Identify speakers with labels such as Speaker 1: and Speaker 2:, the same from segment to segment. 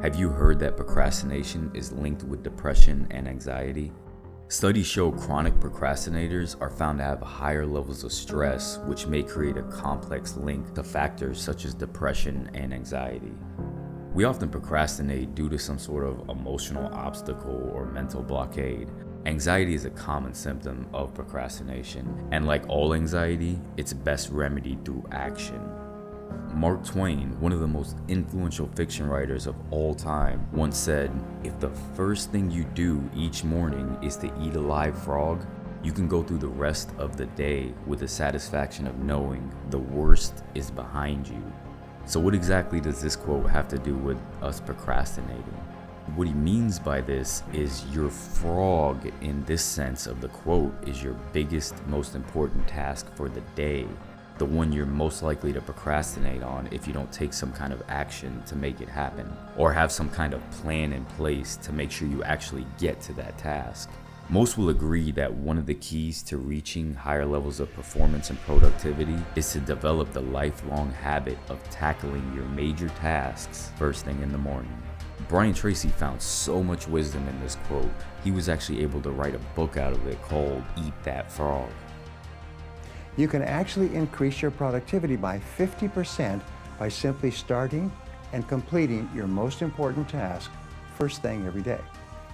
Speaker 1: Have you heard that procrastination is linked with depression and anxiety? Studies show chronic procrastinators are found to have higher levels of stress, which may create a complex link to factors such as depression and anxiety. We often procrastinate due to some sort of emotional obstacle or mental blockade. Anxiety is a common symptom of procrastination, and like all anxiety, it's best remedied through action. Mark Twain, one of the most influential fiction writers of all time, once said, "If the first thing you do each morning is to eat a live frog, you can go through the rest of the day with the satisfaction of knowing the worst is behind you." So what exactly does this quote have to do with us procrastinating? What he means by this is your frog, in this sense of the quote, is your biggest, most important task for the day. The one you're most likely to procrastinate on if you don't take some kind of action to make it happen, or have some kind of plan in place to make sure you actually get to that task. Most will agree that one of the keys to reaching higher levels of performance and productivity is to develop the lifelong habit of tackling your major tasks first thing in the morning. Brian Tracy found so much wisdom in this quote, he was actually able to write a book out of it called Eat That Frog.
Speaker 2: You can actually increase your productivity by 50% by simply starting and completing your most important task first thing every day.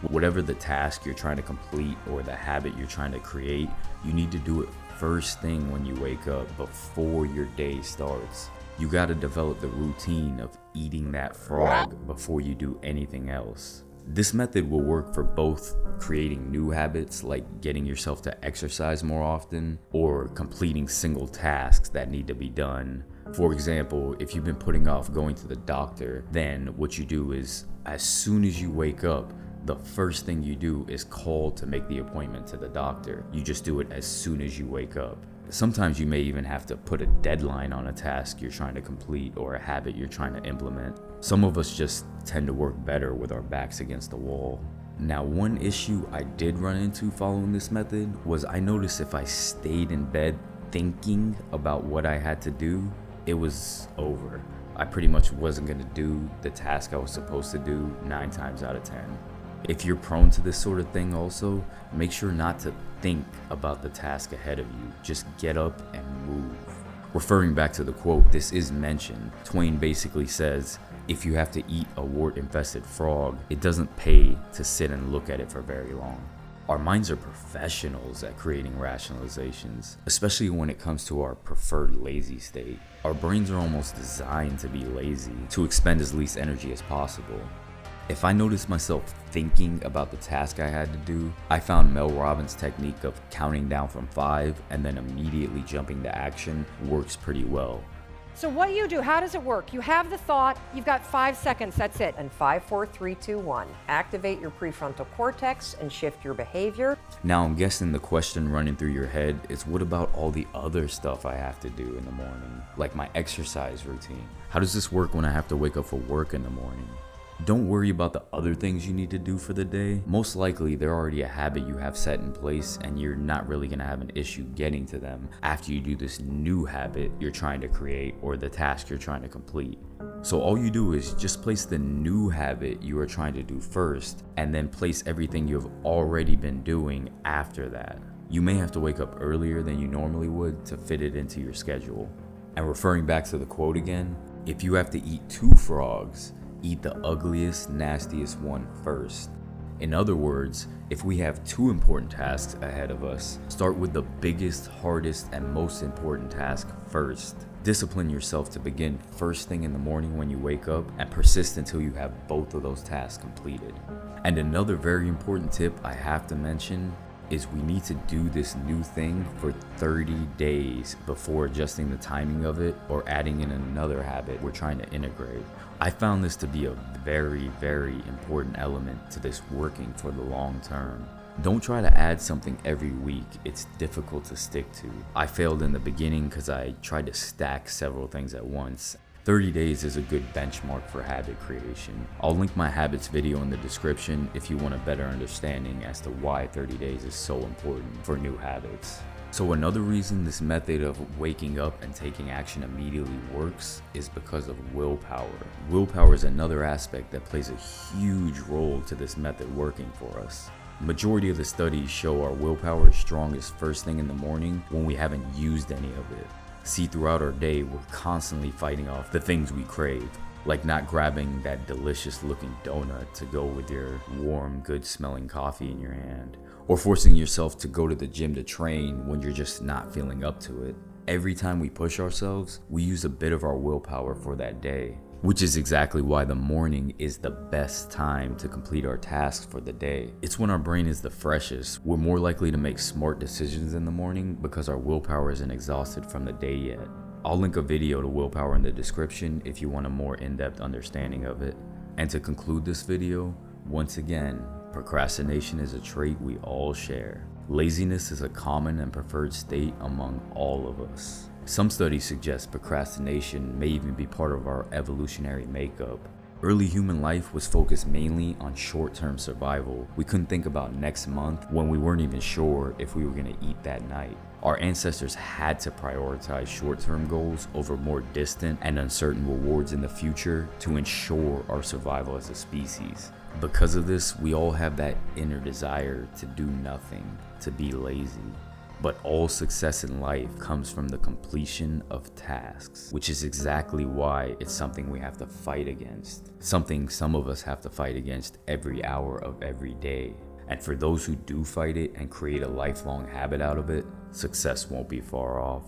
Speaker 1: Whatever the task you're trying to complete or the habit you're trying to create, you need to do it first thing when you wake up before your day starts. You got to develop the routine of eating that frog before you do anything else. This method will work for both creating new habits like getting yourself to exercise more often or completing single tasks that need to be done. For example, if you've been putting off going to the doctor, then what you do is as soon as you wake up, the first thing you do is call to make the appointment to the doctor. You just do it as soon as you wake up. Sometimes you may even have to put a deadline on a task you're trying to complete or a habit you're trying to implement. Some of us just tend to work better with our backs against the wall. Now, one issue I did run into following this method was I noticed if I stayed in bed thinking about what I had to do, it was over. I pretty much wasn't going to do the task I was supposed to do 9 times out of 10. If you're prone to this sort of thing also, make sure not to think about the task ahead of you. Just get up and move. Referring back to the quote, this is mentioned. Twain basically says, if you have to eat a wart-infested frog, it doesn't pay to sit and look at it for very long. Our minds are professionals at creating rationalizations, especially when it comes to our preferred lazy state. Our brains are almost designed to be lazy, to expend as least energy as possible. If I noticed myself thinking about the task I had to do, I found Mel Robbins' technique of counting down from 5 and then immediately jumping to action works pretty well.
Speaker 3: So what you do, how does it work? You have the thought, you've got 5 seconds, that's it.
Speaker 4: And 5, 4, 3, 2, 1. Activate your prefrontal cortex and shift your behavior.
Speaker 1: Now I'm guessing the question running through your head is, what about all the other stuff I have to do in the morning? Like my exercise routine. How does this work when I have to wake up for work in the morning? Don't worry about the other things you need to do for the day. Most likely they're already a habit you have set in place and you're not really going to have an issue getting to them after you do this new habit you're trying to create or the task you're trying to complete. So all you do is just place the new habit you are trying to do first and then place everything you have already been doing after that. You may have to wake up earlier than you normally would to fit it into your schedule. And referring back to the quote again, if you have to eat 2 frogs, eat the ugliest, nastiest one first. In other words, if we have 2 important tasks ahead of us, start with the biggest, hardest, and most important task first. Discipline yourself to begin first thing in the morning when you wake up and persist until you have both of those tasks completed. And another very important tip I have to mention is we need to do this new thing for 30 days before adjusting the timing of it or adding in another habit we're trying to integrate. I found this to be a very, very important element to this working for the long term. Don't try to add something every week. It's difficult to stick to. I failed in the beginning because I tried to stack several things at once. 30 days is a good benchmark for habit creation. I'll link my habits video in the description if you want a better understanding as to why 30 days is so important for new habits. So another reason this method of waking up and taking action immediately works is because of willpower. Willpower is another aspect that plays a huge role to this method working for us. Majority of the studies show our willpower is strongest first thing in the morning when we haven't used any of it. See, throughout our day, we're constantly fighting off the things we crave, like not grabbing that delicious looking donut to go with your warm, good smelling coffee in your hand, or forcing yourself to go to the gym to train when you're just not feeling up to it. Every time we push ourselves, we use a bit of our willpower for that day, which is exactly why the morning is the best time to complete our tasks for the day. It's when our brain is the freshest. We're more likely to make smart decisions in the morning because our willpower isn't exhausted from the day yet. I'll link a video to Willpower in the description if you want a more in-depth understanding of it. And to conclude this video, once again, procrastination is a trait we all share. Laziness is a common and preferred state among all of us. Some studies suggest procrastination may even be part of our evolutionary makeup. Early human life was focused mainly on short-term survival. We couldn't think about next month when we weren't even sure if we were going to eat that night. Our ancestors had to prioritize short-term goals over more distant and uncertain rewards in the future to ensure our survival as a species. Because of this, we all have that inner desire to do nothing, to be lazy. But all success in life comes from the completion of tasks, which is exactly why it's something we have to fight against. Something some of us have to fight against every hour of every day. And for those who do fight it and create a lifelong habit out of it, success won't be far off.